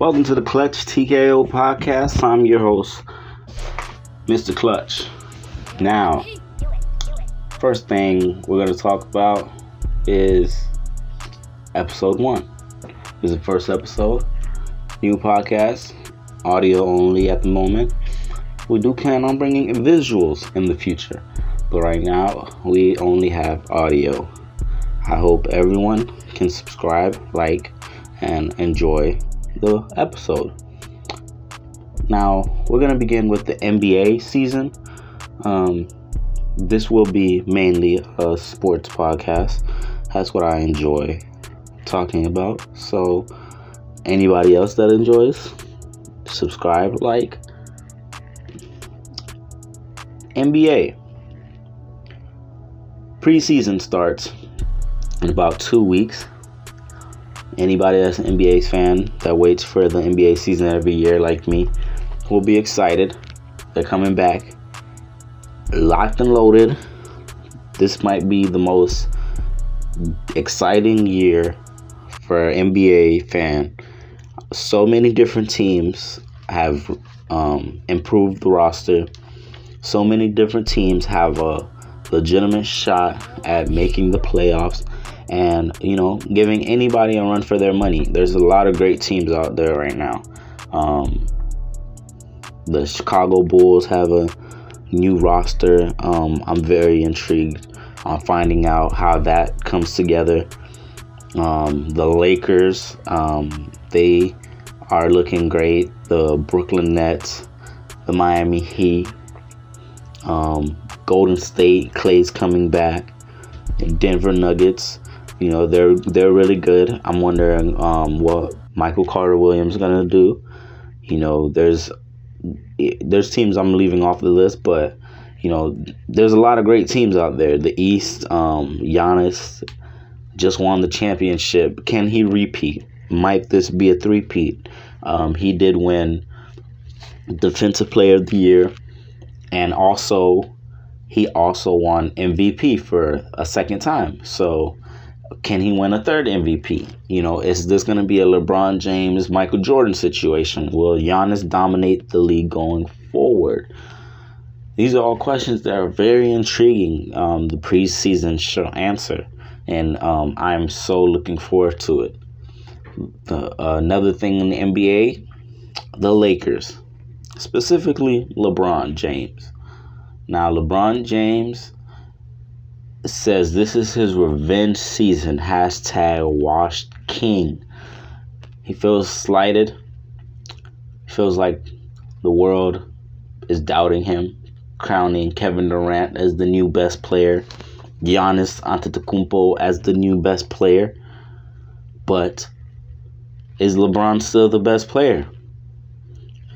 Welcome to the Clutch TKO podcast. I'm your host, Mr. Clutch. Now, first thing we're going to talk about is episode 1. This is the first episode. New podcast, audio only at the moment. We do plan on bringing visuals in the future, but right now we only have audio. I hope everyone can subscribe, like, and enjoy the episode. Now, we're going to begin with the NBA season. This will be mainly a sports podcast. That's what I enjoy talking about. So, anybody else that enjoys, subscribe, like. NBA. Preseason starts in about 2 weeks. Anybody that's an NBA fan that waits for the NBA season every year like me will be excited. They're coming back locked and loaded. This might be the most exciting year for an NBA fan. So many different teams have improved the roster. So many different teams have a legitimate shot at making the playoffs and, giving anybody a run for their money. There's a lot of great teams out there right now. The Chicago Bulls have a new roster. I'm very intrigued on finding out how that comes together. The Lakers, they are looking great. The Brooklyn Nets, the Miami Heat, Golden State, Clay's coming back. Denver Nuggets, they're really good. I'm wondering what Michael Carter-Williams is gonna do. There's teams I'm leaving off the list, but there's a lot of great teams out there. The East, Giannis just won the championship. Can he repeat? Might this be a three-peat? He did win Defensive Player of the Year, and he also won MVP for a second time. So can he win a third MVP? Is this going to be a LeBron James, Michael Jordan situation? Will Giannis dominate the league going forward? These are all questions that are very intriguing. The preseason shall answer, and I'm so looking forward to it. Another thing in the NBA, the Lakers, specifically LeBron James. Now, LeBron James says this is his revenge season. #washed king. He feels slighted. Feels like the world is doubting him, crowning Kevin Durant as the new best player, Giannis Antetokounmpo as the new best player. But is LeBron still the best player?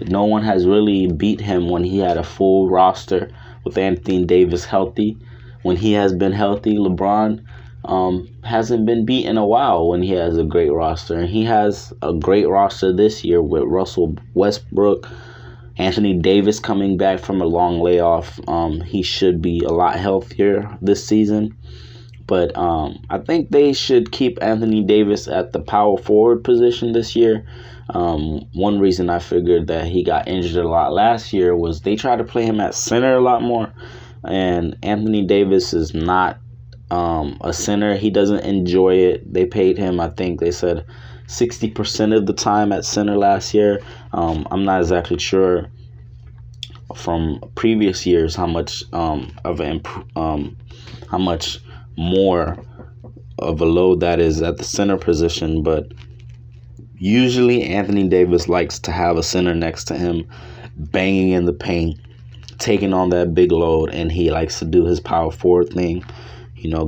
No one has really beat him when he had a full roster with Anthony Davis healthy. When he has been healthy, LeBron hasn't been beat in a while when he has a great roster. And he has a great roster this year with Russell Westbrook, Anthony Davis coming back from a long layoff. He should be a lot healthier this season. But I think they should keep Anthony Davis at the power forward position this year. One reason I figured that he got injured a lot last year was they tried to play him at center a lot more. And Anthony Davis is not a center. He doesn't enjoy it. They paid him, I think they said 60% of the time at center last year. I'm not exactly sure from previous years how much how much more of a load that is at the center position, but usually Anthony Davis likes to have a center next to him, banging in the paint, taking on that big load, and he likes to do his power forward thing,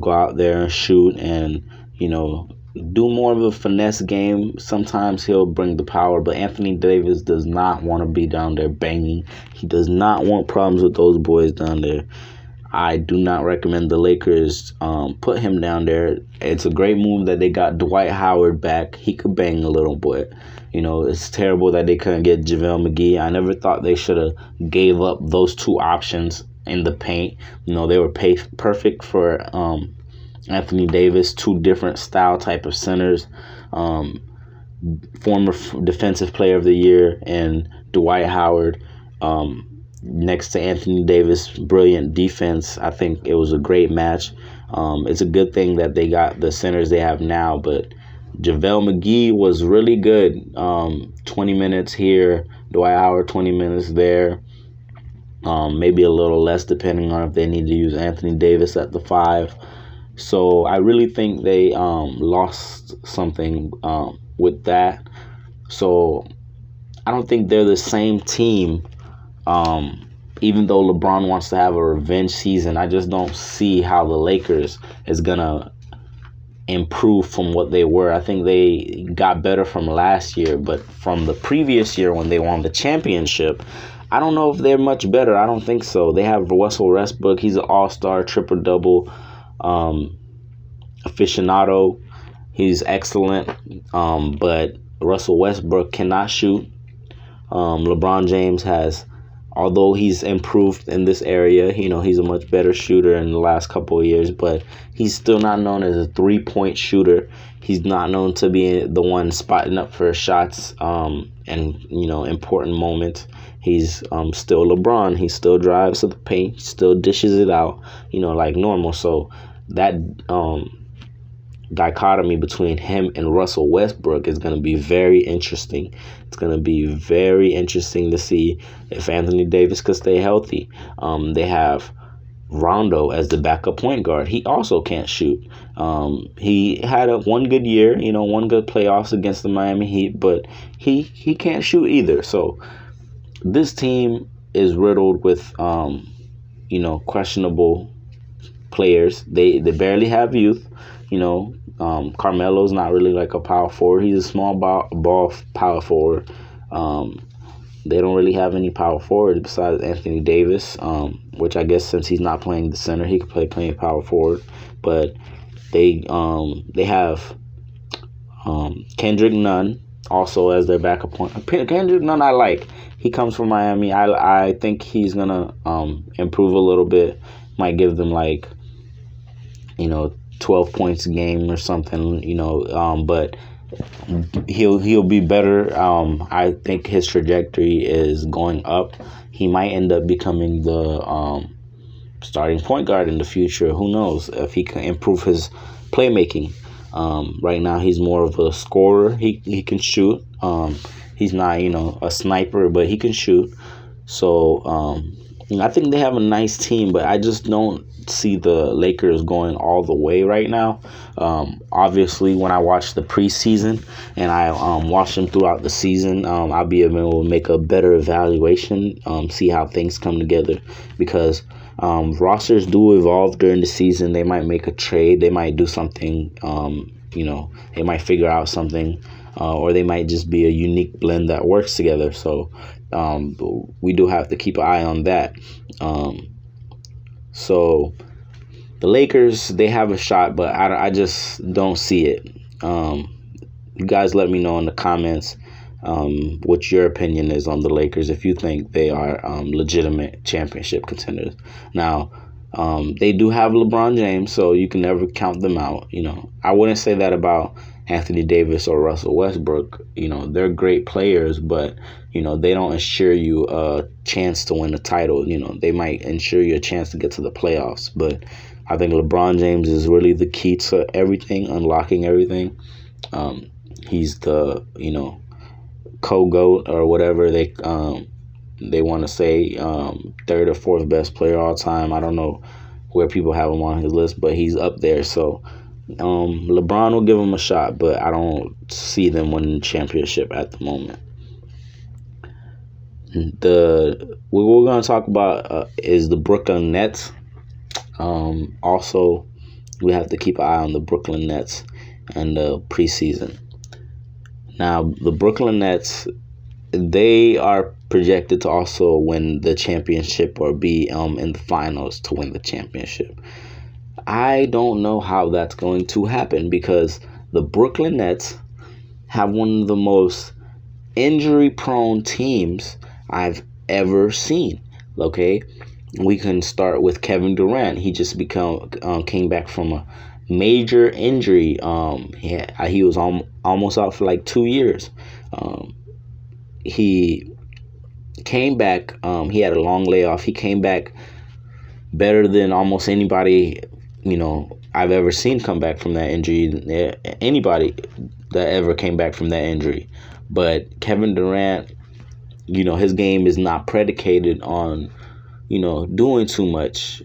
go out there and shoot and, do more of a finesse game. Sometimes he'll bring the power, but Anthony Davis does not want to be down there banging. He does not want problems with those boys down there. I do not recommend the Lakers put him down there. It's a great move that they got Dwight Howard back. He could bang a little bit. It's terrible that they couldn't get JaVale McGee. I never thought they should have gave up those two options in the paint. They were perfect for Anthony Davis, two different style type of centers. former Defensive Player of the Year, and Dwight Howard. Next to Anthony Davis, brilliant defense. I think it was a great match. It's a good thing that they got the centers they have now, but JaVale McGee was really good. 20 minutes here, Dwight Howard 20 minutes there. Maybe a little less depending on if they need to use Anthony Davis at the 5. So I really think they lost something with that. So I don't think they're the same team. Even though LeBron wants to have a revenge season, I just don't see how the Lakers is going to improve from what they were. I think they got better from last year, but from the previous year when they won the championship, I don't know if they're much better. I don't think so. They have Russell Westbrook. He's an all-star, triple-double aficionado. He's excellent, but Russell Westbrook cannot shoot. LeBron James has, although he's improved in this area, he's a much better shooter in the last couple of years, but he's still not known as a three-point shooter. He's not known to be the one spotting up for shots and important moments. He's still LeBron. He still drives to the paint, still dishes it out, like normal. So that dichotomy between him and Russell Westbrook is going to be very interesting. It's going to be very interesting to see if Anthony Davis could stay healthy. They have Rondo as the backup point guard. He also can't shoot. He had one good year, one good playoffs against the Miami Heat, but he can't shoot either. So this team is riddled with questionable players. They barely have youth. Carmelo's not really like a power forward. He's a small ball power forward. They don't really have any power forward besides Anthony Davis, which I guess since he's not playing the center, he could play playing power forward. But they have Kendrick Nunn also as their backup point. Kendrick Nunn I like. He comes from Miami. I think he's gonna improve a little bit. Might give them 12 points a game or something, but he'll be better. I think his trajectory is going up. He might end up becoming the starting point guard in the future. Who knows if he can improve his playmaking. Right now he's more of a scorer. He can shoot. He's not a sniper, but he can shoot. So I think they have a nice team, but I just don't see the Lakers going all the way right now. Obviously, when I watch the preseason and I watch them throughout the season, I'll be able to make a better evaluation, see how things come together, because rosters do evolve during the season. They might make a trade. They might do something, they might figure out something, or they might just be a unique blend that works together. So we do have to keep an eye on that. So the Lakers, they have a shot, but I just don't see it. You guys let me know in the comments what your opinion is on the Lakers, if you think they are legitimate championship contenders. Now, they do have LeBron James, so you can never count them out. I wouldn't say that about Anthony Davis or Russell Westbrook. They're great players, but they don't ensure you a chance to win a title. They might ensure you a chance to get to the playoffs, but I think LeBron James is really the key to everything, unlocking everything. He's the co-GOAT or whatever they want to say, third or fourth best player all time. I don't know where people have him on his list, but he's up there. So LeBron will give him a shot, but I don't see them winning the championship at the moment. What we're going to talk about is the Brooklyn Nets. Also, we have to keep an eye on the Brooklyn Nets and the preseason. Now, the Brooklyn Nets, they are projected to also win the championship or be in the finals to win the championship. I don't know how that's going to happen, because the Brooklyn Nets have one of the most injury-prone teams I've ever seen. Okay, we can start with Kevin Durant. He just came back from a major injury. He was almost out for like 2 years. He came back. He had a long layoff. He came back better than almost anybody, I've ever seen come back from that injury. Anybody that ever came back from that injury. But Kevin Durant, his game is not predicated on, doing too much.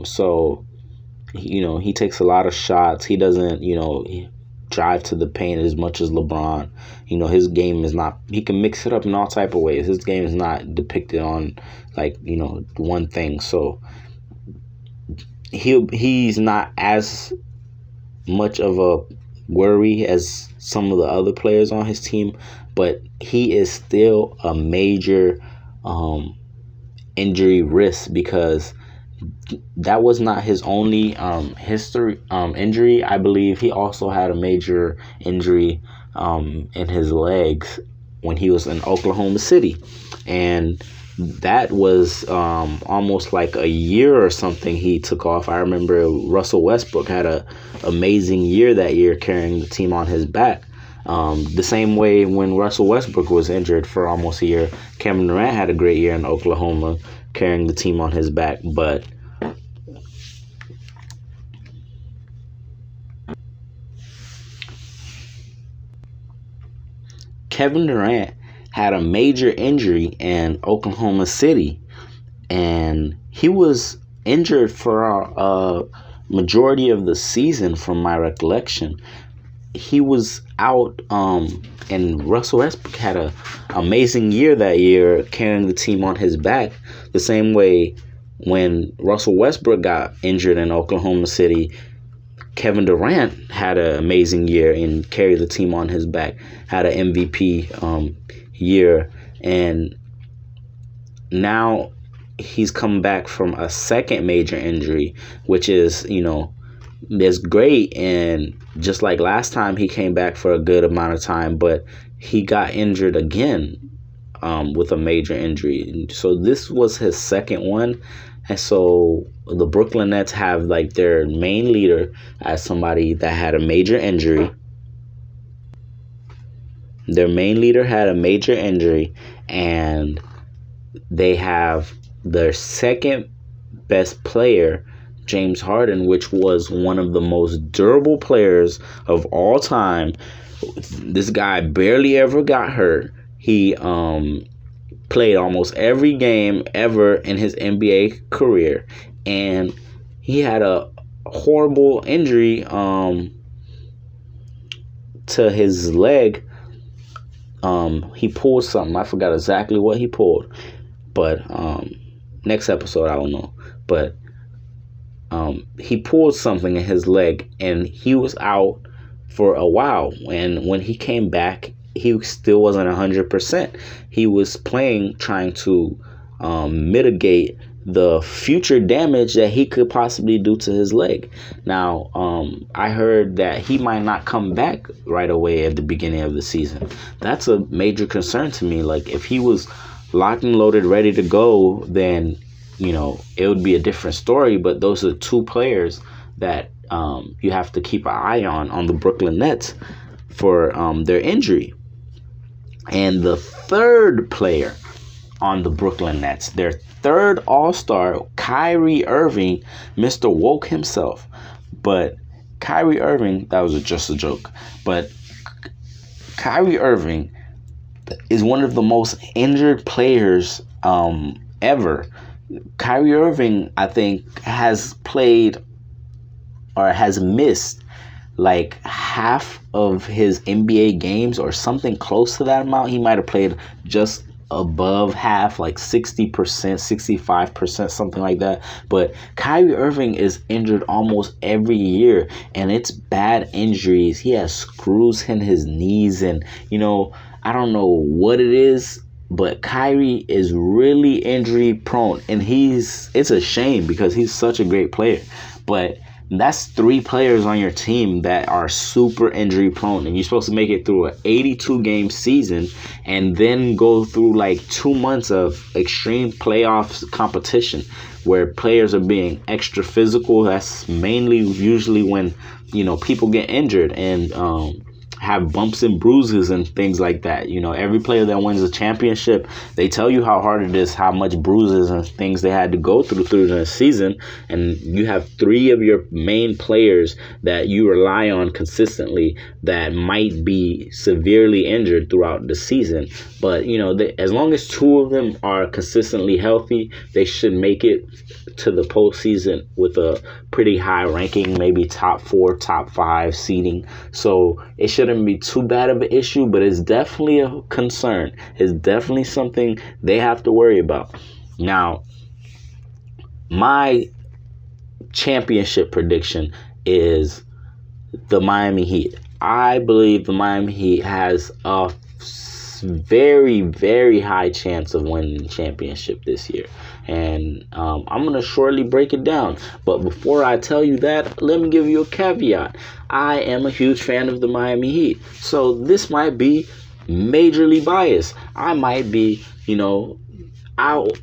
So, he takes a lot of shots. He doesn't, drive to the paint as much as LeBron. His game is not, he can mix it up in all type of ways. His game is not depicted on like, one thing. So he's not as much of a worry as some of the other players on his team, but he is still a major injury risk, because that was not his only injury. I believe he also had a major injury in his legs when he was in Oklahoma City, and that was almost like a year or something he took off. I remember Russell Westbrook had a amazing year that year, carrying the team on his back. The same way when Russell Westbrook was injured for almost a year, Kevin Durant had a great year in Oklahoma, carrying the team on his back. But Kevin Durant had a major injury in Oklahoma City, and he was injured for a majority of the season from my recollection. He was out, and Russell Westbrook had an amazing year that year, carrying the team on his back. The same way when Russell Westbrook got injured in Oklahoma City, Kevin Durant had an amazing year and carried the team on his back, had an MVP year, and now he's come back from a second major injury, which is, is great. And just like last time, he came back for a good amount of time, but he got injured again with a major injury. So this was his second one. And so the Brooklyn Nets have like their main leader as somebody that had a major injury. Their main leader had a major injury, and they have their second best player, James Harden, which was one of the most durable players of all time. This guy barely ever got hurt. He played almost every game ever in his NBA career, and he had a horrible injury to his leg. He pulled something. I forgot exactly what he pulled, but next episode I don't know. But he pulled something in his leg, and he was out for a while. And when he came back, he still wasn't 100%. He was playing, trying to mitigate the future damage that he could possibly do to his leg. Now, I heard that he might not come back right away at the beginning of the season. That's a major concern to me. Like, if he was locked and loaded, ready to go, then, it would be a different story. But those are two players that you have to keep an eye on the Brooklyn Nets for their injury. And the third player on the Brooklyn Nets, their third All-Star, Kyrie Irving, Mr. Woke himself. But Kyrie Irving, that was just a joke. But Kyrie Irving is one of the most injured players ever. Kyrie Irving, I think, has played or has missed like half of his NBA games or something close to that amount. He might have played just above half, like 60%, 65%, something like that. But Kyrie Irving is injured almost every year, and it's bad injuries. He has screws in his knees, and I don't know what it is, but Kyrie is really injury prone, and it's a shame because he's such a great player. But That's 3 players on your team that are super injury prone, and you're supposed to make it through an 82 game season and then go through like 2 months of extreme playoffs competition where players are being extra physical. That's mainly usually when, people get injured and have bumps and bruises and things like that. Every player that wins a championship, they tell you how hard it is, how much bruises and things they had to go through the season. And you have 3 of your main players that you rely on consistently that might be severely injured throughout the season. But, as long as 2 of them are consistently healthy, they should make it to the postseason with a pretty high ranking, maybe top 4, top 5 seeding. So it shouldn't be too bad of an issue, but it's definitely a concern. It's definitely something they have to worry about. Now, my championship prediction is the Miami Heat. I believe the Miami Heat has a very, very high chance of winning the championship this year. And I'm going to shortly break it down. But before I tell you that, let me give you a caveat. I am a huge fan of the Miami Heat. So this might be majorly biased. I might be, out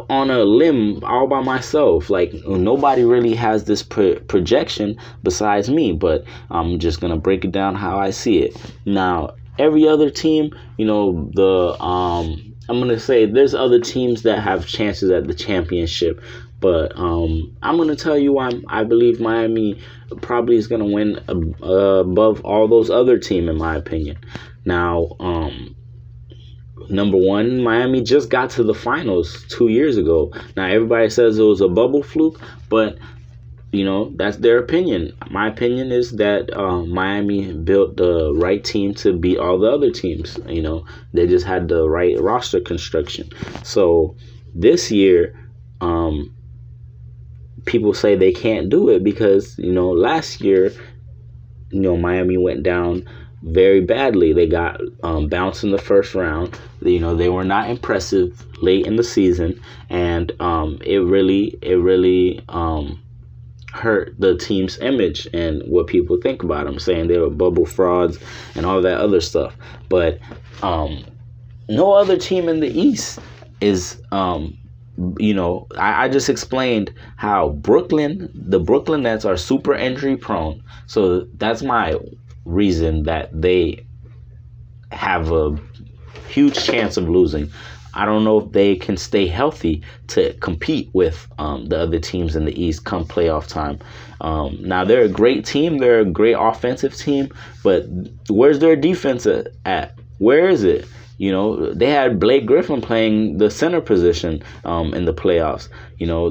on a limb all by myself. Like, nobody really has this projection besides me. But I'm just going to break it down how I see it. Now, every other team, I'm going to say there's other teams that have chances at the championship, but I'm going to tell you why I believe Miami probably is going to win above all those other teams, in my opinion. Now, number one, Miami just got to the finals 2 years ago. Now, everybody says it was a bubble fluke, but that's their opinion. My opinion is that Miami built the right team to beat all the other teams. They just had the right roster construction. So this year, people say they can't do it because, last year, Miami went down very badly. They got bounced in the first round. They were not impressive late in the season, and it really hurt the team's image and what people think about them, saying they were bubble frauds and all that other stuff. But no other team in the East is, I just explained how the Brooklyn Nets are super injury prone. So that's my reason that they have a huge chance of losing. I don't know if they can stay healthy to compete with the other teams in the East come playoff time. Now, they're a great team. They're a great offensive team. But where's their defense at? Where is it? They had Blake Griffin playing the center position in the playoffs.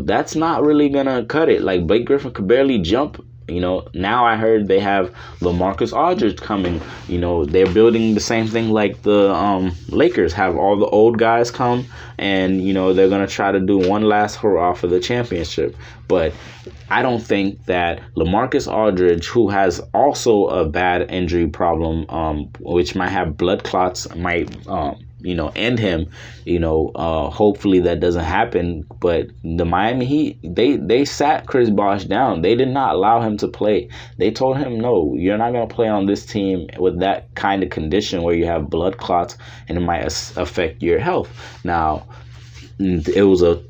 That's not really going to cut it. Like, Blake Griffin could barely jump. Now I heard they have LaMarcus Aldridge coming. They're building the same thing like the Lakers have all the old guys come, and they're gonna try to do one last hurrah for the championship. But I don't think that LaMarcus Aldridge, who has also a bad injury problem, which might have blood clots, might end him. Hopefully that doesn't happen. But the Miami Heat, they sat Chris Bosh down. They did not allow him to play. They told him, no, you're not going to play on this team with that kind of condition where you have blood clots and it might affect your health. Now, it was a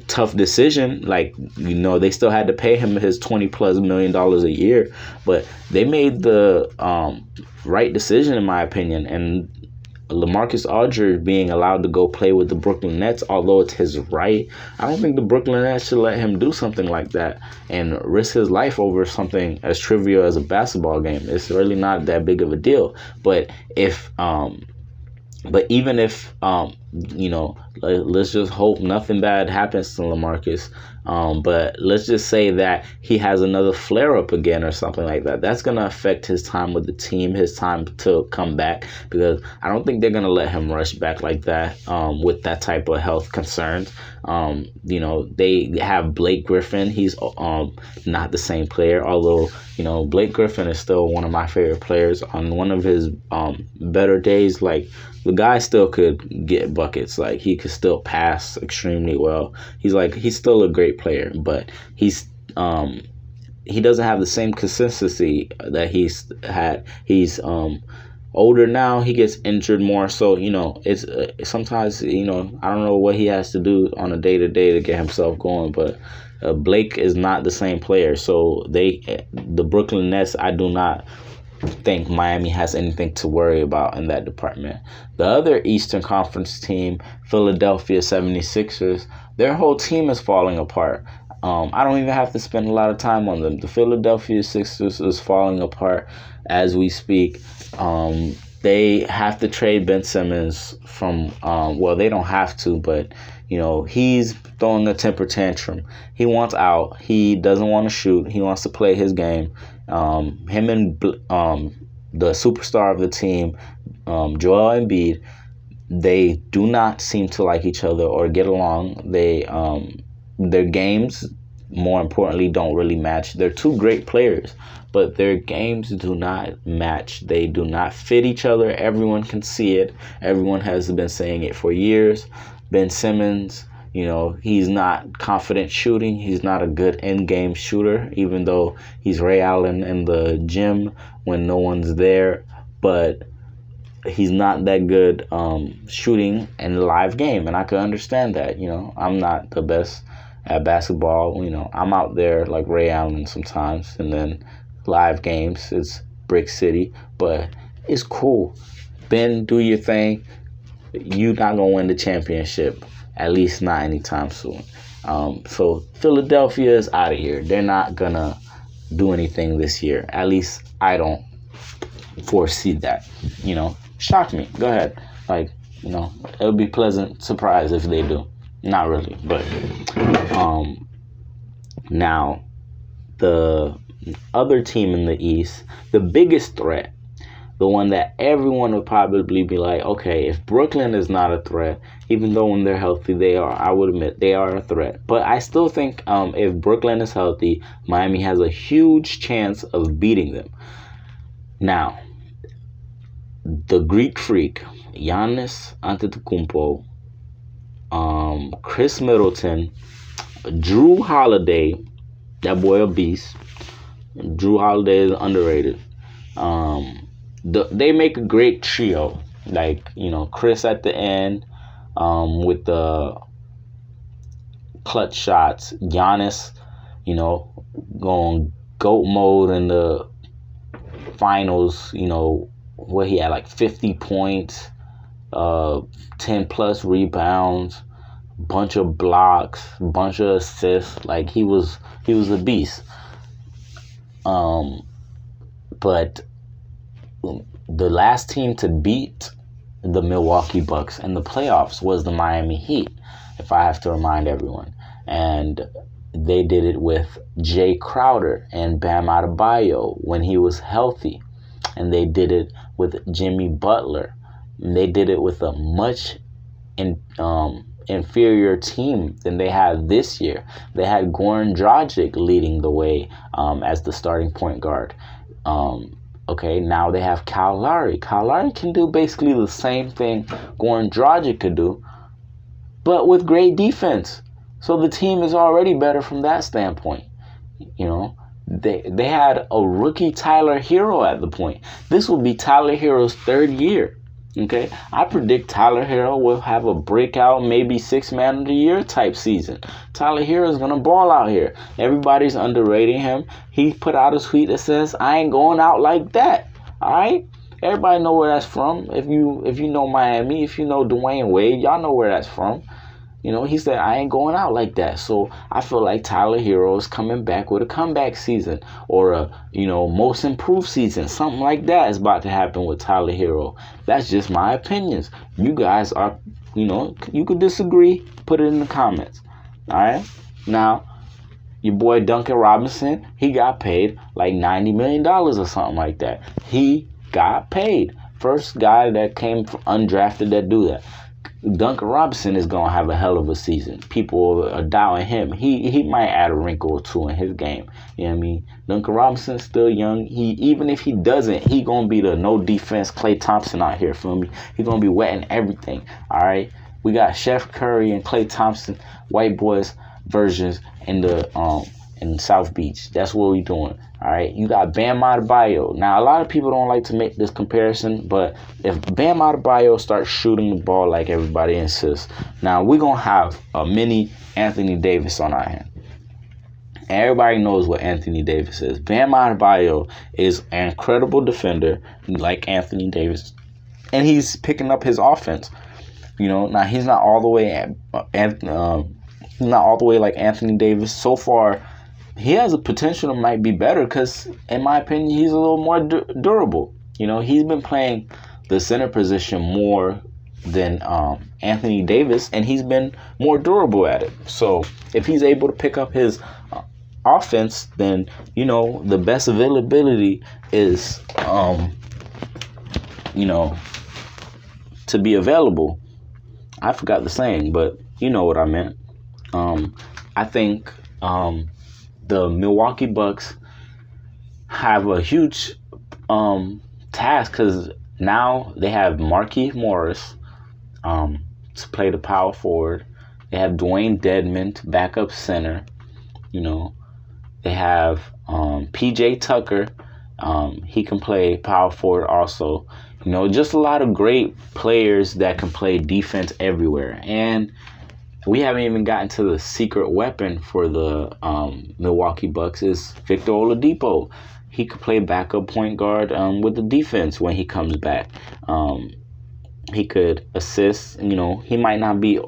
tough decision. Like, they still had to pay him his $20+ million a year, but they made the right decision, in my opinion. And LaMarcus Aldridge being allowed to go play with the Brooklyn Nets, although it's his right, I don't think the Brooklyn Nets should let him do something like that and risk his life over something as trivial as a basketball game. It's really not that big of a deal. But even if let's just hope nothing bad happens to LaMarcus. But let's just say that he has another flare-up again or something like that. That's going to affect his time with the team, his time to come back, because I don't think they're going to let him rush back like that with that type of health concerns. They have Blake Griffin. He's not the same player, although, Blake Griffin is still one of my favorite players. On one of his better days, like, the guy still could get buckets. Like, he could still pass extremely well. He's still a great player, but he's he doesn't have the same consistency that he's had. He's older now. He gets injured more, so it's sometimes I don't know what he has to do on a day-to-day to get himself going, but Blake is not the same player. So the Brooklyn Nets, I do not think Miami has anything to worry about in that department. The other Eastern Conference team, Philadelphia 76ers, their whole team is falling apart. I don't even have to spend a lot of time on them. The Philadelphia Sixers is falling apart as we speak. They have to trade Ben Simmons from, they don't have to, but, he's throwing a temper tantrum. He wants out. He doesn't want to shoot. He wants to play his game. Him and the superstar of the team, Joel Embiid, they do not seem to like each other or get along. Their games, more importantly, don't really match. They're two great players, but their games do not match. They do not fit each other. Everyone can see it. Everyone has been saying it for years. Ben Simmons, he's not confident shooting. He's not a good in-game shooter, even though he's Ray Allen in the gym when no one's there. But he's not that good shooting in the live game, and I can understand that. I'm not the best at basketball. I'm out there like Ray Allen sometimes, and then live games, it's Brick City, but it's cool. Ben, do your thing. You're not going to win the championship, at least not anytime soon. So Philadelphia is out of here. They're not going to do anything this year. At least I don't foresee that. Shock me. Go ahead. It'll be a pleasant surprise if they do. Not really, but now the other team in the East, the biggest threat, the one that everyone would probably be like, okay, if Brooklyn is not a threat, even though when they're healthy they are, I would admit they are a threat. But I still think if Brooklyn is healthy, Miami has a huge chance of beating them. Now, the Greek Freak, Giannis Antetokounmpo, Chris Middleton, Drew Holiday, that boy a beast. Drew Holiday is underrated. They make a great trio. Chris at the end with the clutch shots. Giannis, going GOAT mode in the finals. Where he had like 50 points, 10 plus rebounds, bunch of blocks, bunch of assists. Like he was a beast. But the last team to beat the Milwaukee Bucks in the playoffs was the Miami Heat, if I have to remind everyone. And they did it with Jay Crowder and Bam Adebayo when he was healthy. And they did it with Jimmy Butler. And they did it with a much inferior team than they have this year. They had Goran Dragic leading the way as the starting point guard. Okay, now they have Kyle Lowry. Kyle Lowry can do basically the same thing Goran Dragic could do, but with great defense. So the team is already better from that standpoint. They had a rookie Tyler Hero at the point. This will be Tyler Hero's third year. Okay, I predict Tyler Hero will have a breakout, maybe 6th man of the year type season. Tyler Hero is gonna ball out here. Everybody's underrating him. He put out a tweet that says, "I ain't going out like that." All right, everybody know where that's from. If you know Miami, if you know Dwayne Wade, y'all know where that's from. He said, "I ain't going out like that." So I feel like Tyler Hero is coming back with a comeback season or a, most improved season. Something like that is about to happen with Tyler Hero. That's just my opinions. You guys are, you could disagree. Put it in the comments. All right. Now, your boy Duncan Robinson, he got paid like $90 million or something like that. He got paid. First guy that came undrafted that do that. Duncan Robinson is going to have a hell of a season. People are doubting him. He might add a wrinkle or two in his game. You know what I mean? Duncan Robinson's still young. Even if he doesn't, he going to be the no defense Klay Thompson out here, feel me? He going to be wetting everything, all right? We got Chef Curry and Klay Thompson, white boys versions in the in South Beach. That's what we're doing. All right. You got Bam Adebayo. Now, a lot of people don't like to make this comparison, but if Bam Adebayo starts shooting the ball like everybody insists, now we're going to have a mini Anthony Davis on our hand. Everybody knows what Anthony Davis is. Bam Adebayo is an incredible defender like Anthony Davis, and he's picking up his offense. Now he's not all the way like Anthony Davis. So far, he has a potential that might be better because, in my opinion, he's a little more durable. He's been playing the center position more than Anthony Davis, and he's been more durable at it. So if he's able to pick up his offense, then the best availability is to be available. I forgot the saying, but you know what I meant. I think the Milwaukee Bucks have a huge task because now they have Markieff Morris to play the power forward. They have Dwayne Dedmon to back up center. They have PJ Tucker. He can play power forward also. Just a lot of great players that can play defense everywhere. And we haven't even gotten to the secret weapon for the Milwaukee Bucks is Victor Oladipo. He could play backup point guard with the defense when he comes back. He could assist. He might not be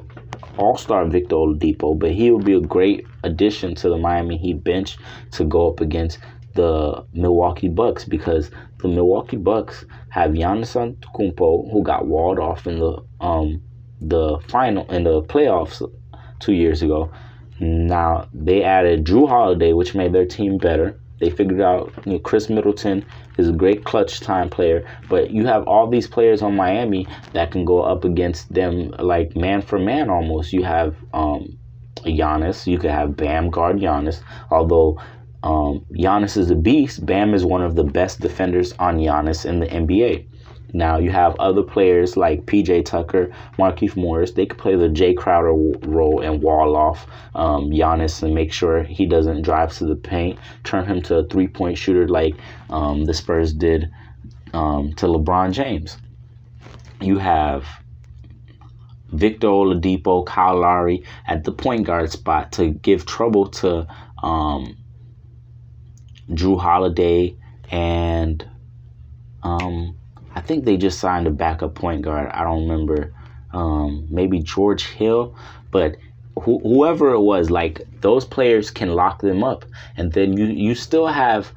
all-star Victor Oladipo, but he would be a great addition to the Miami Heat bench to go up against the Milwaukee Bucks, because the Milwaukee Bucks have Giannis Antetokounmpo, who got walled off in the playoffs 2 years ago. Now they added Drew Holiday, which made their team better. They figured out Chris Middleton is a great clutch time player, but you have all these players on Miami that can go up against them like man for man almost. You have Giannis. You could have Bam guard Giannis, although Giannis is a beast. Bam is one of the best defenders on Giannis in the NBA. Now you have other players like PJ Tucker, Markieff Morris. They could play the Jay Crowder role and wall off Giannis and make sure he doesn't drive to the paint, turn him to a three-point shooter like the Spurs did to LeBron James. You have Victor Oladipo, Kyle Lowry at the point guard spot to give trouble to Drew Holiday, and I think they just signed a backup point guard. I don't remember, maybe George Hill, but whoever it was, like those players can lock them up, and then you still have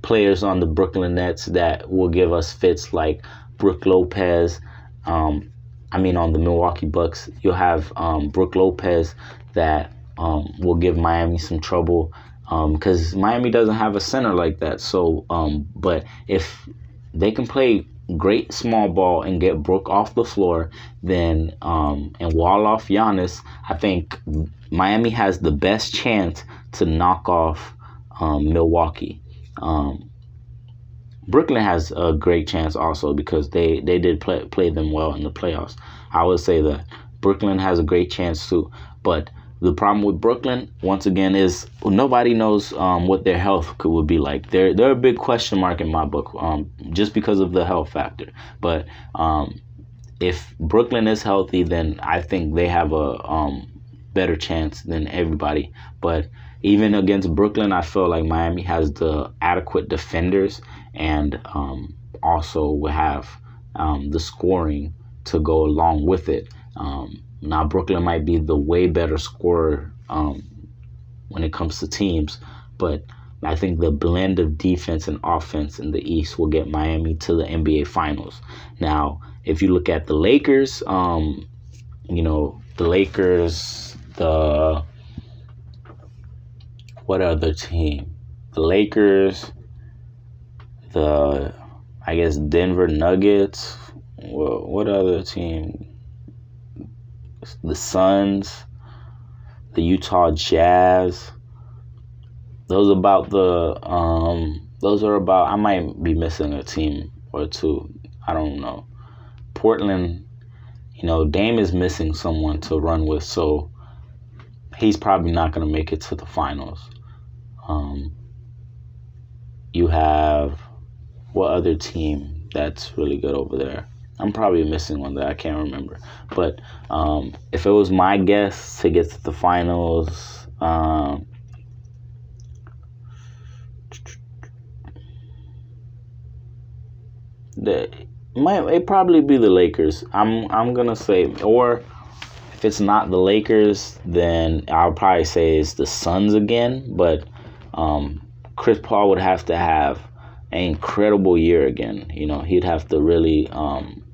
players on the Brooklyn Nets that will give us fits like Brook Lopez. On the Milwaukee Bucks, you'll have Brook Lopez that will give Miami some trouble because Miami doesn't have a center like that. So, but if they can play great small ball and get Brook off the floor, then and wall off Giannis, I think Miami has the best chance to knock off Milwaukee. Brooklyn has a great chance also because they did play them well in the playoffs. I would say that Brooklyn has a great chance too, but the problem with Brooklyn, once again, is nobody knows what their health would be like. They're a big question mark in my book, just because of the health factor. But if Brooklyn is healthy, then I think they have a better chance than everybody. But even against Brooklyn, I feel like Miami has the adequate defenders and also will have the scoring to go along with it. Now, Brooklyn might be the way better scorer when it comes to teams, but I think the blend of defense and offense in the East will get Miami to the NBA Finals. Now, if you look at the Lakers, what other team? The Lakers, Denver Nuggets. Well, what other team? The Suns, the Utah Jazz. Those are about. I might be missing a team or two. I don't know. Portland, Dame is missing someone to run with, so he's probably not going to make it to the finals. You have what other team that's really good over there? I'm probably missing one that I can't remember. But if it was my guess to get to the finals, it probably be the Lakers. I'm gonna say, or if it's not the Lakers, then I'll probably say it's the Suns again. But Chris Paul would have to have an incredible year again. He'd have to really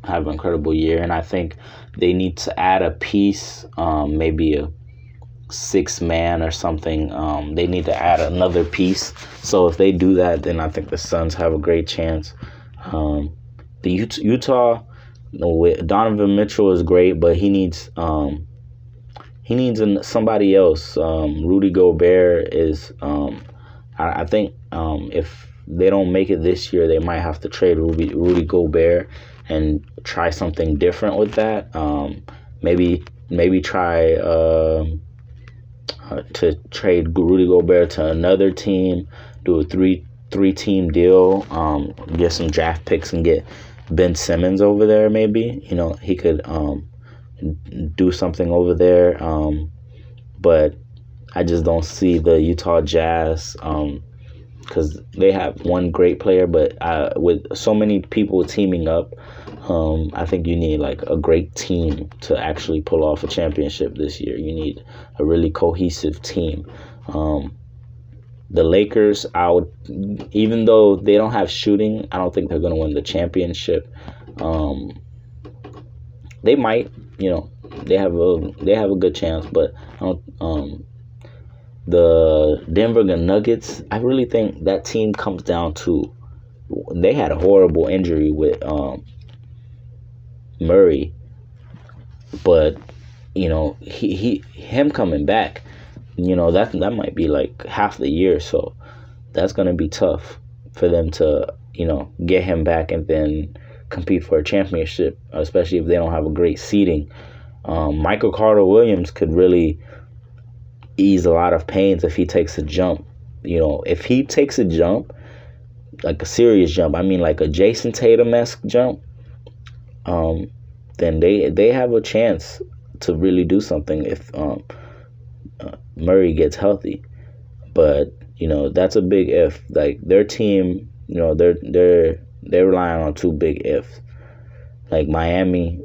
have an incredible year, and I think they need to add a piece, maybe a 6-man or something. They need to add another piece. So if they do that, then I think the Suns have a great chance. The Utah, Donovan Mitchell is great, but he needs somebody else. Rudy Gobert is. I think if they don't make it this year, they might have to trade Rudy Gobert and try something different with that. Maybe try to trade Rudy Gobert to another team, do a three-team deal, get some draft picks and get Ben Simmons over there. Maybe he could do something over there. But I just don't see the Utah Jazz because they have one great player, but with so many people teaming up, I think you need like a great team to actually pull off a championship this year. You need a really cohesive team. The Lakers, even though they don't have shooting, I don't think they're going to win the championship. They might, they have a good chance, but I don't. The Denver Nuggets, I really think that team comes down to they had a horrible injury with Murray, but him coming back, that might be like half the year, so that's gonna be tough for them to get him back and then compete for a championship, especially if they don't have a great seeding. Michael Carter-Williams could really ease a lot of pains if he takes a jump. If he takes a jump, like a serious jump, I mean like a Jason Tatum-esque jump, then they have a chance to really do something if Murray gets healthy. But that's a big if. Like their team, they're relying on two big ifs. Like Miami.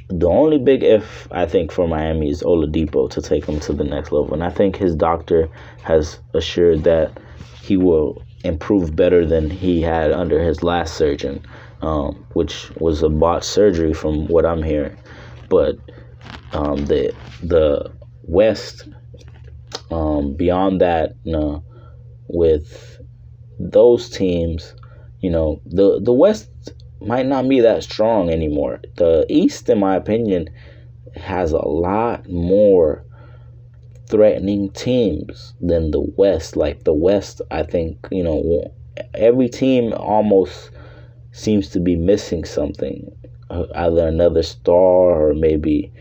The only big if I think for Miami is Oladipo to take him to the next level. And I think his doctor has assured that he will improve better than he had under his last surgeon, which was a botched surgery from what I'm hearing. But the West, beyond that, with those teams, the West might not be that strong anymore. The East, in my opinion, has a lot more threatening teams than the West. Like the West, I think, every team almost seems to be missing something. Either another star or maybe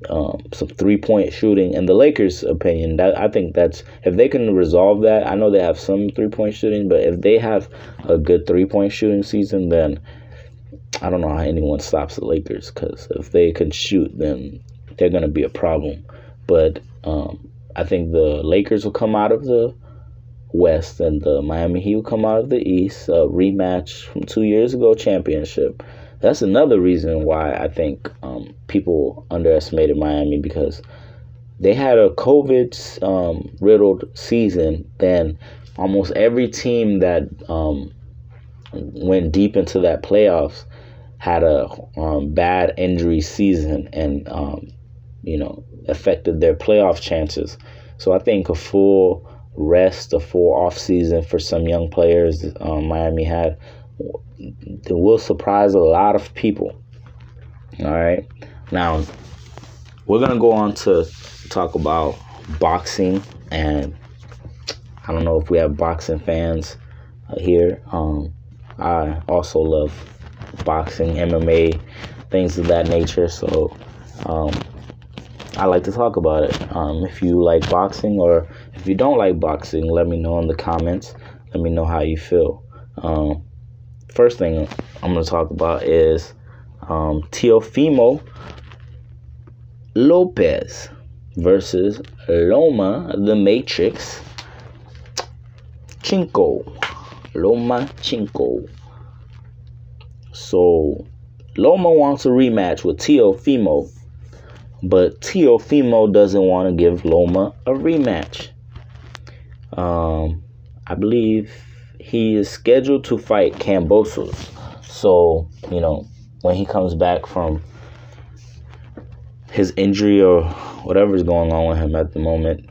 some three-point shooting. In the Lakers' opinion, I think that's if they can resolve that. I know they have some three-point shooting, but if they have a good three-point shooting season, then I don't know how anyone stops the Lakers, because if they can shoot, then they're going to be a problem. But I think the Lakers will come out of the West and the Miami Heat will come out of the East. A rematch from 2 years ago championship. That's another reason why I think people underestimated Miami, because they had a COVID-riddled season. Then almost every team that went deep into that playoffs had a bad injury season and affected their playoff chances. So I think a full rest, a full off season for some young players Miami had, it will surprise a lot of people. All right, now we're gonna go on to talk about boxing, and I don't know if we have boxing fans here. I also love boxing, MMA, things of that nature. So I like to talk about it. If you like boxing or if you don't like boxing, let me know in the comments. Let me know how you feel. First thing I'm going to talk about is Teofimo Lopez versus Loma, the Matrix, Lomachenko. So Loma wants a rematch with Teofimo, but Teofimo doesn't want to give Loma a rematch. I believe he is scheduled to fight Kambosos. So, when he comes back from his injury or whatever is going on with him at the moment,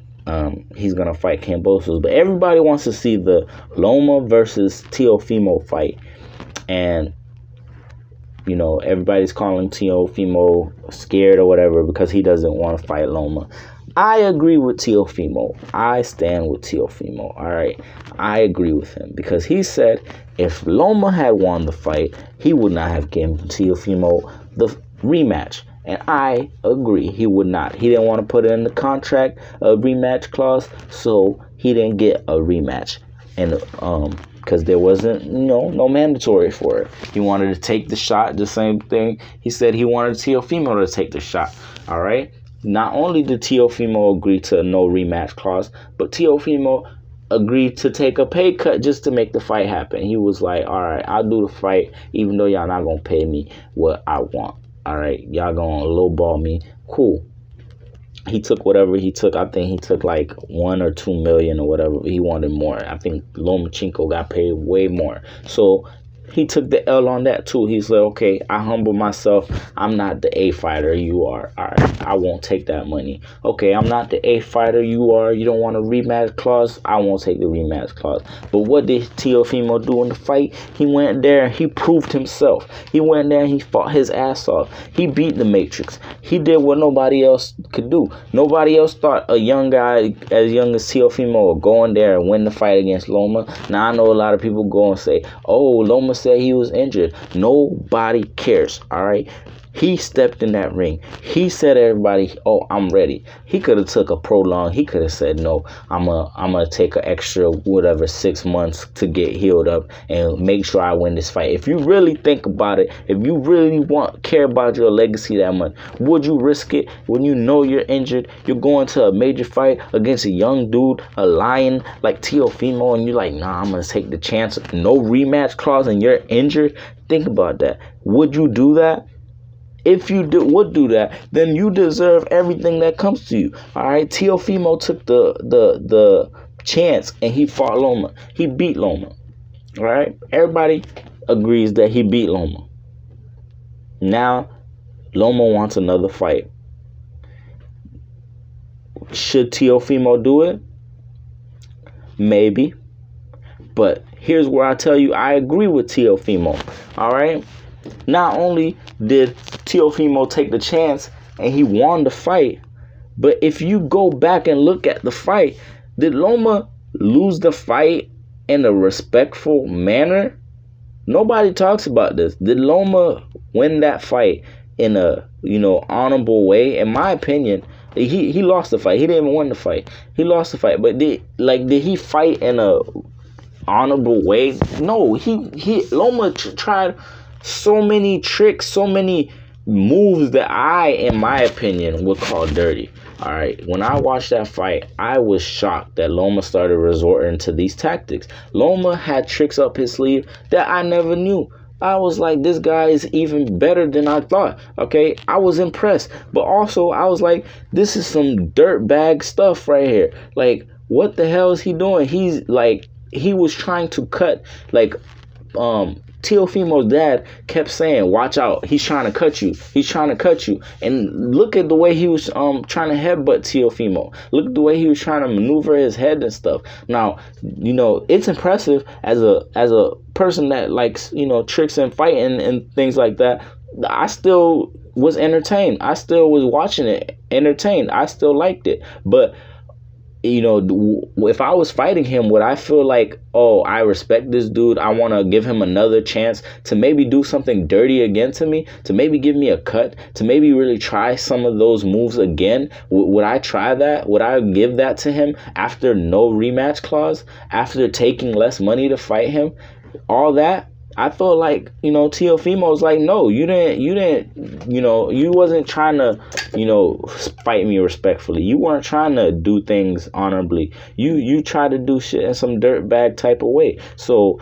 he's going to fight Kambosos. But everybody wants to see the Loma versus Teofimo fight. And, everybody's calling Teofimo scared or whatever because he doesn't want to fight Loma. I agree with Teofimo. I stand with Teofimo. All right. I agree with him because he said if Loma had won the fight, he would not have given Teofimo the rematch. And I agree. He would not. He didn't want to put it in the contract, a rematch clause, so he didn't get a rematch. And because there wasn't, no mandatory for it. He wanted to take the shot, the same thing. He said he wanted Teofimo to take the shot. All right. Not only did Teofimo agree to a no rematch clause, but Teofimo agreed to take a pay cut just to make the fight happen. He was like, all right, I'll do the fight even though y'all not going to pay me what I want. All right, y'all going to lowball me. Cool. He took whatever he took. I think he took like $1 or $2 million or whatever. He wanted more. I think Lomachenko got paid way more. So he took the L on that too. He's like, okay, I humble myself. I'm not the A fighter. You are. All right, I won't take that money. Okay, I'm not the A fighter. You are. You don't want a rematch clause. I won't take the rematch clause. But what did Teofimo do in the fight? He went there. He proved himself. He went there and he fought his ass off. He beat the Matrix. He did what nobody else could do. Nobody else thought a young guy as young as Teofimo would go in there and win the fight against Loma. Now, I know a lot of people go and say, oh, Loma said he was injured. Nobody cares. All right. He stepped in that ring. He said to everybody, oh, I'm ready. He could have took a prolonged. He could have said, no, I'm gonna take an extra, whatever, 6 months to get healed up and make sure I win this fight. If you really think about it, if you really care about your legacy that much, would you risk it when you know you're injured? You're going to a major fight against a young dude, a lion like Teofimo, and you're like, nah, I'm gonna take the chance. No rematch clause and you're injured. Think about that. Would you do that? If you would do that, then you deserve everything that comes to you. All right, Teofimo took the chance and he fought Loma. He beat Loma. All right, everybody agrees that he beat Loma. Now, Loma wants another fight. Should Teofimo do it? Maybe. But here's where I tell you I agree with Teofimo. All right. Not only did Teofimo take the chance and he won the fight, but if you go back and look at the fight, did Loma lose the fight in a respectful manner? Nobody talks about this. Did Loma win that fight in a, honorable way? In my opinion, he lost the fight. He didn't even win the fight. He lost the fight. But did he fight in a honorable way? No, Loma tried so many tricks, so many moves that in my opinion, would call dirty. All right. When I watched that fight, I was shocked that Loma started resorting to these tactics. Loma had tricks up his sleeve that I never knew. I was like, this guy is even better than I thought. Okay. I was impressed. But also, I was like, this is some dirtbag stuff right here. Like, what the hell is he doing? He's like, he was trying to cut, like, Teofimo's dad kept saying, watch out, he's trying to cut you. He's trying to cut you. And look at the way he was trying to headbutt Teofimo. Look at the way he was trying to maneuver his head and stuff. Now, it's impressive as a person that likes, tricks and fighting and things like that. I still was entertained. I still was watching it entertained. I still liked it. But if I was fighting him, would I feel like, oh, I respect this dude, I want to give him another chance to maybe do something dirty again to me, to maybe give me a cut, to maybe really try some of those moves again? Would I try that? Would I give that to him after no rematch clause, after taking less money to fight him? All that? I feel like, Teofimo's like, no, you wasn't trying to, fight me respectfully. You weren't trying to do things honorably. You tried to do shit in some dirtbag type of way. So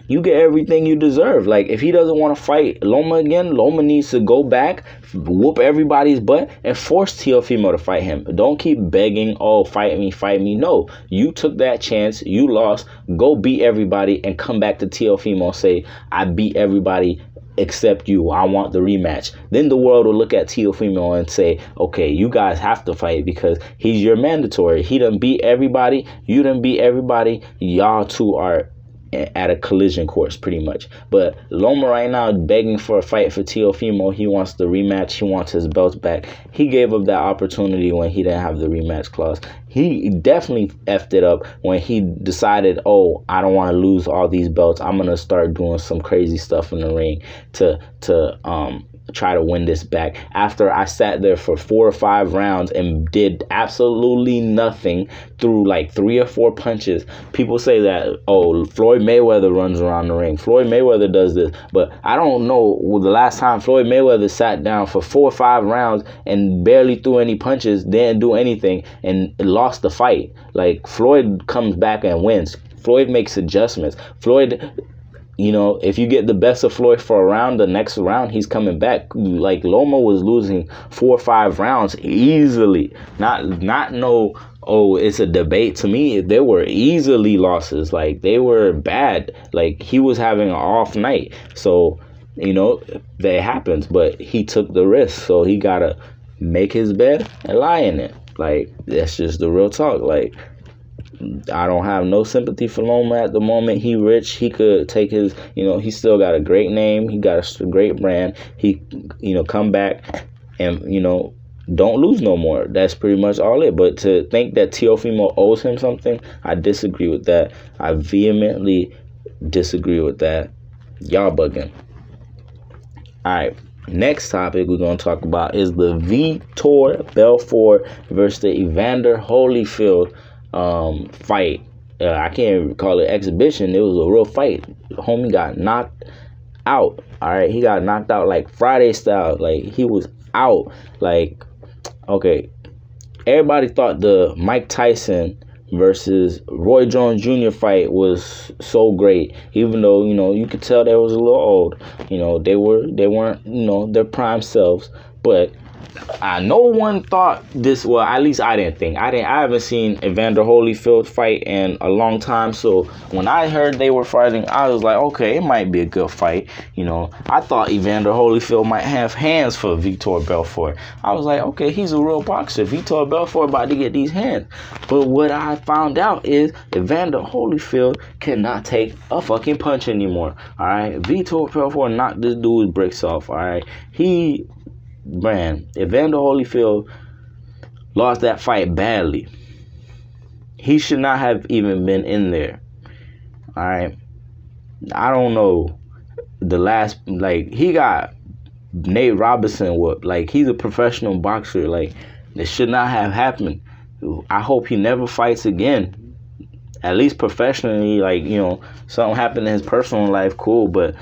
you get everything you deserve. Like, if he doesn't want to fight Loma again, Loma needs to go back, whoop everybody's butt, and force Teofimo to fight him. Don't keep begging, oh, fight me, fight me. No, you took that chance. You lost. Go beat everybody and come back to Teofimo and say, I beat everybody except you. I want the rematch. Then the world will look at Teofimo and say, okay, you guys have to fight because he's your mandatory. He done beat everybody. You done beat everybody. Y'all two are at a collision course pretty much. But Loma right now is begging for a fight for Teofimo. He wants the rematch. He wants his belts back. He gave up that opportunity when he didn't have the rematch clause. He definitely effed it up when he decided, oh, I don't want to lose all these belts. I'm going to start doing some crazy stuff in the ring to try to win this back, after I sat there for 4 or 5 rounds and did absolutely nothing, through like 3 or 4 punches. People say that, oh, Floyd Mayweather runs around the ring. Floyd Mayweather does this. But I don't know the last time Floyd Mayweather sat down for 4 or 5 rounds and barely threw any punches, didn't do anything, and lost the fight. Like, Floyd comes back and wins. Floyd makes adjustments. Floyd, if you get the best of Floyd for a round, the next round he's coming back. Like, Loma was losing 4 or 5 rounds easily. Not no, oh, it's a debate. To me, they were easily losses. Like, they were bad. Like, he was having an off night. So, that happens. But he took the risk. So he gotta make his bed and lie in it. Like, that's just the real talk. Like, I don't have no sympathy for Loma at the moment. He rich. He could take his, he still got a great name. He got a great brand. He, come back and, don't lose no more. That's pretty much all it. But to think that Teofimo owes him something, I disagree with that. I vehemently disagree with that. Y'all bugging. All right. Next topic we're going to talk about is the Vitor Belfort versus the Evander Holyfield fight. I can't even call it exhibition. It was a real fight. Homie got knocked out. All right, he got knocked out like Friday style. Like, he was out. Like, okay, everybody thought the Mike Tyson versus Roy Jones Jr. fight was so great, even though you could tell they was a little old. They weren't their prime selves, but no one thought this. Well, at least I didn't think. I haven't seen Evander Holyfield fight in a long time. So when I heard they were fighting, I was like, okay, it might be a good fight. I thought Evander Holyfield might have hands for Vitor Belfort. I was like, okay, he's a real boxer. Vitor Belfort about to get these hands. But what I found out is Evander Holyfield cannot take a fucking punch anymore. All right, Vitor Belfort knocked this dude's bricks off. All right, Evander Holyfield lost that fight badly. He should not have even been in there. All right. I don't know. He got Nate Robinson whooped. Like, he's a professional boxer. Like, this should not have happened. I hope he never fights again. At least professionally. Like, something happened in his personal life, cool. But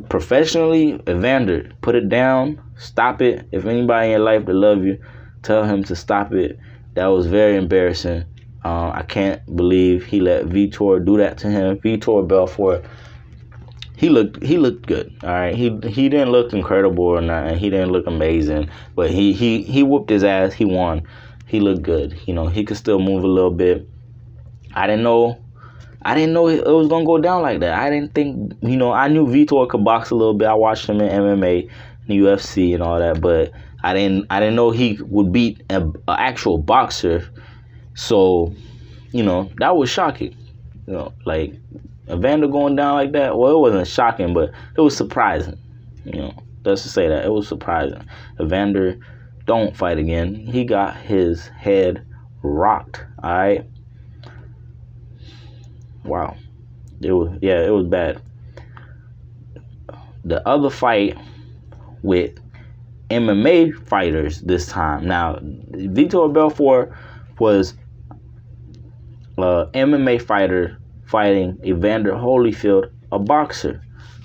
professionally, Evander, put it down. Stop it. If anybody in your life that love you, tell him to stop it. That was very embarrassing. I can't believe he let Vitor do that to him. Vitor Belfort, he looked good. All right, he didn't look incredible or nothing. He didn't look amazing, but he whooped his ass. He won. He looked good. He could still move a little bit. I didn't know it was gonna go down like that. I didn't think, I knew Vitor could box a little bit. I watched him in MMA, UFC, and all that, but I didn't know he would beat an actual boxer. So, that was shocking. Like, Evander going down like that. Well, it wasn't shocking, but it was surprising. Let's just say that it was surprising. Evander, don't fight again. He got his head rocked. All right. Wow. It was bad. The other fight with MMA fighters this time. Now, Vitor Belfort was MMA fighter fighting Evander Holyfield, a boxer.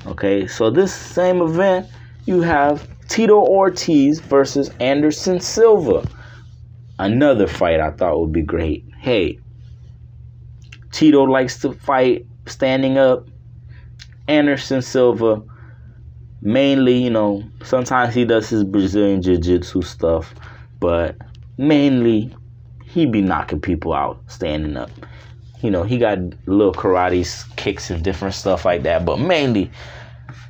Okay, so this same event, you have Tito Ortiz versus Anderson Silva. Another fight I thought would be great. Hey, Tito likes to fight standing up. Anderson Silva, mainly, sometimes he does his Brazilian Jiu-Jitsu stuff, but mainly he be knocking people out standing up. He got little karate kicks and different stuff like that, but mainly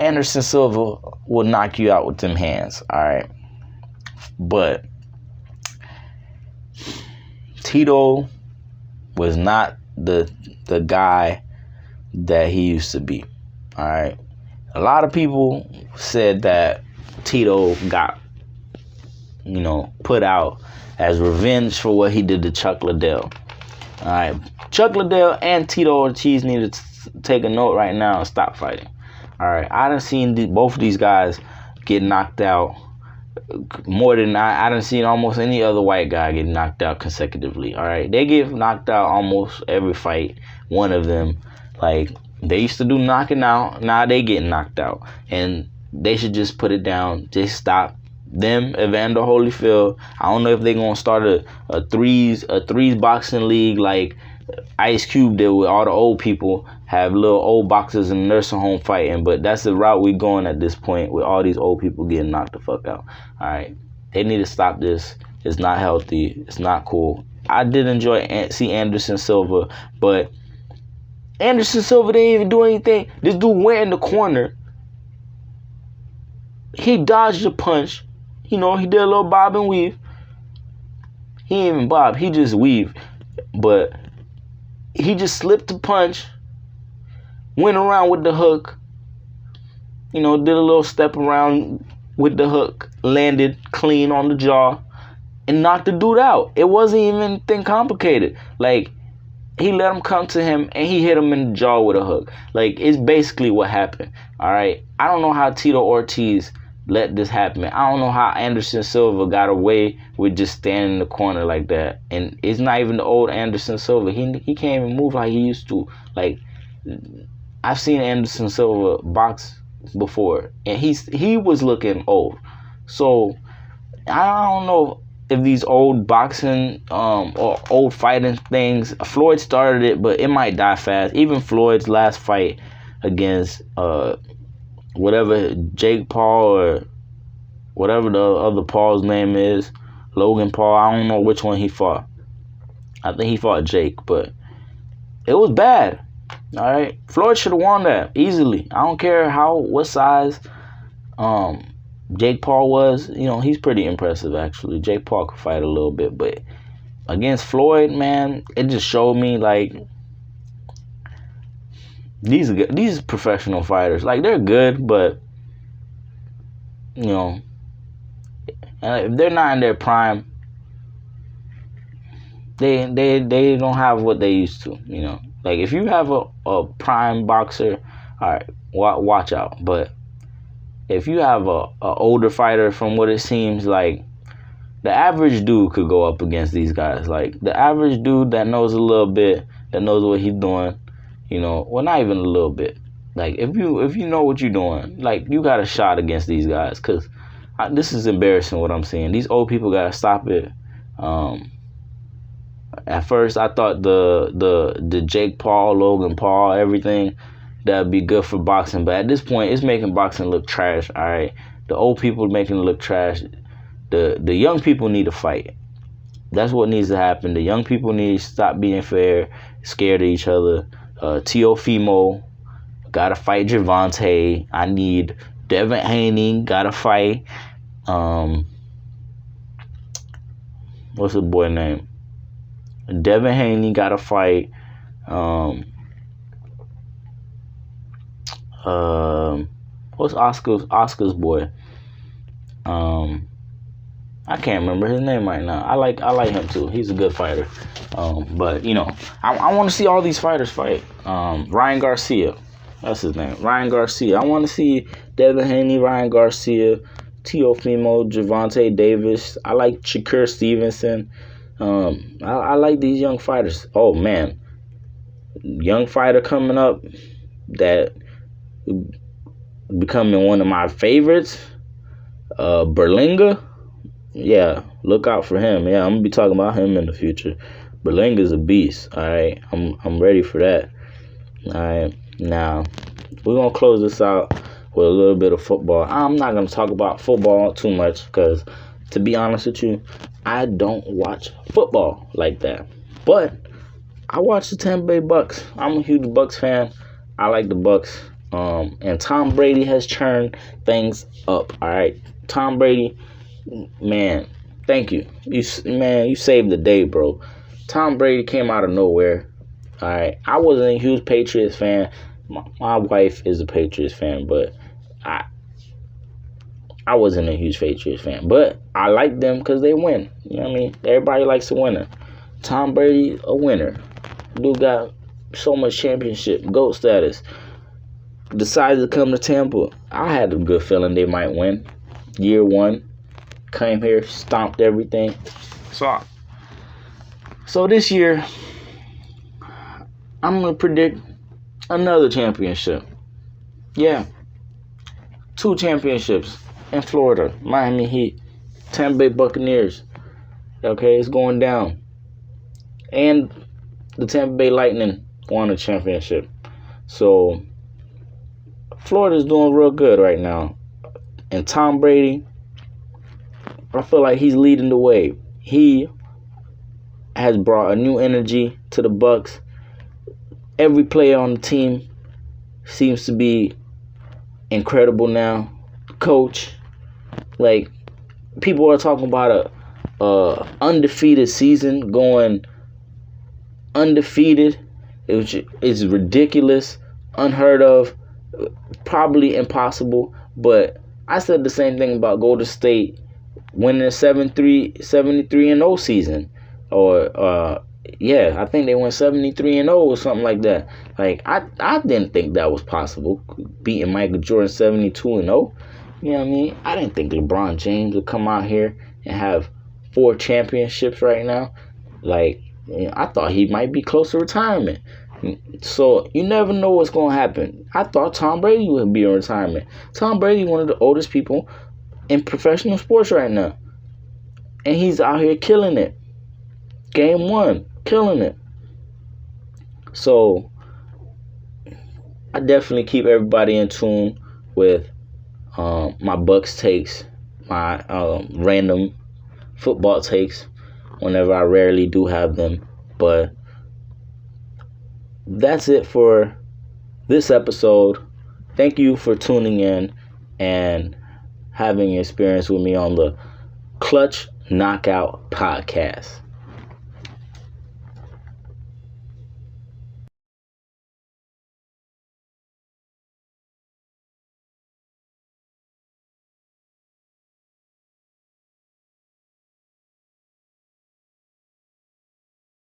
Anderson Silva will knock you out with them hands, all right? But Tito was not the guy that he used to be, all right? A lot of people said that Tito got, put out as revenge for what he did to Chuck Liddell. All right, Chuck Liddell and Tito Ortiz need to take a note right now and stop fighting. All right, I done seen both of these guys get knocked out more than I done seen almost any other white guy get knocked out consecutively. All right, they get knocked out almost every fight. One of them, like, they used to do knocking out. Now they get knocked out, and they should just put it down. Just stop them. Evander Holyfield. I don't know if they're gonna start a threes boxing league like Ice Cube did with all the old people. Have little old boxers in the nursing home fighting, but that's the route we going at this point with all these old people getting knocked the fuck out. All right, they need to stop this. It's not healthy. It's not cool. I did enjoy see Anderson Silva, but Anderson Silva didn't even do anything. This dude went in the corner. He dodged a punch. He did a little bob and weave. He didn't even bob. He just weaved. But he just slipped the punch. Went around with the hook. Did a little step around with the hook. Landed clean on the jaw. And knocked the dude out. It wasn't even anything complicated. Like, he let him come to him, and he hit him in the jaw with a hook. Like, it's basically what happened. All right? I don't know how Tito Ortiz let this happen. I don't know how Anderson Silva got away with just standing in the corner like that. And it's not even the old Anderson Silva. He can't even move like he used to. Like, I've seen Anderson Silva box before, and he was looking old. So, I don't know if these old boxing or old fighting things, Floyd started it, but it might die fast. Even Floyd's last fight against whatever Jake Paul or whatever the other Paul's name is, Logan Paul, I don't know which one he fought. I think he fought Jake, but it was bad. All right, Floyd should have won that easily. I don't care what size Jake Paul was. He's pretty impressive, actually. Jake Paul could fight a little bit, but against Floyd, man, it just showed me, like, these professional fighters, like, they're good, but if they're not in their prime, they don't have what they used to. Like, if you have a prime boxer, all right, watch out. But if you have a older fighter, from what it seems like, the average dude could go up against these guys. Like, the average dude that knows a little bit, that knows what he's doing, well, not even a little bit. Like, if you know what you're doing, like, you got a shot against these guys. Because this is embarrassing what I'm seeing. These old people got to stop it. At first, I thought the Jake Paul, Logan Paul, everything, that'd be good for boxing. But at this point, it's making boxing look trash, all right? The old people making it look trash. The young people need to fight. That's what needs to happen. The young people need to stop being scared of each other. Teofimo got to fight Gervonta. I need Devin Haney got to fight. What's the boy name? Devin Haney got to fight. What's Oscar's boy? I can't remember his name right now. I like him too. He's a good fighter. But I want to see all these fighters fight. Ryan Garcia, that's his name. Ryan Garcia. I want to see Devin Haney, Ryan Garcia, Teofimo, Gervonta Davis. I like Shakur Stevenson. I like these young fighters. Oh man, young fighter coming up that becoming one of my favorites. Berlinga. Yeah, look out for him. Yeah, I'm gonna be talking about him in the future. Berlinga's a beast. All right, I'm ready for that. All right, now we're gonna close this out with a little bit of football. I'm not gonna talk about football too much because, to be honest with you, I don't watch football like that. But I watch the Tampa Bay Bucks. I'm a huge Bucks fan. I like the Bucks. And Tom Brady has turned things up. All right, Tom Brady. Man, thank you. You saved the day, bro. Tom Brady came out of nowhere. All right, I wasn't a huge Patriots fan. My wife is a Patriots fan, but I wasn't a huge Patriots fan. But I like them because they win. You know what I mean? Everybody likes a winner. Tom Brady, a winner. Dude got so much championship, GOAT status. Decided to come to Tampa. I had a good feeling they might win. Year one. Came here, stomped everything. So this year, I'm going to predict another championship. Yeah. 2 championships in Florida. Miami Heat. Tampa Bay Buccaneers. Okay, it's going down. And the Tampa Bay Lightning won a championship. So, Florida's doing real good right now. And Tom Brady, I feel like he's leading the way. He has brought a new energy to the Bucks. Every player on the team seems to be incredible now. Coach, like, people are talking about a undefeated season, going undefeated. It's ridiculous, unheard of, probably impossible. But I said the same thing about Golden State winning a 73-0 season. Or, I think they went 73-0 or something like that. Like, I didn't think that was possible, beating Michael Jordan 72-0. You know what I mean? I didn't think LeBron James would come out here and have 4 championships right now. Like, I thought he might be close to retirement. So, you never know what's going to happen. I thought Tom Brady would be in retirement. Tom Brady, one of the oldest people in professional sports right now. And he's out here killing it. Game 1, killing it. So, I definitely keep everybody in tune with my Bucks takes, my random football takes, whenever I rarely do have them. But that's it for this episode. Thank you for tuning in and having an experience with me on the Clutch Knockout Podcast.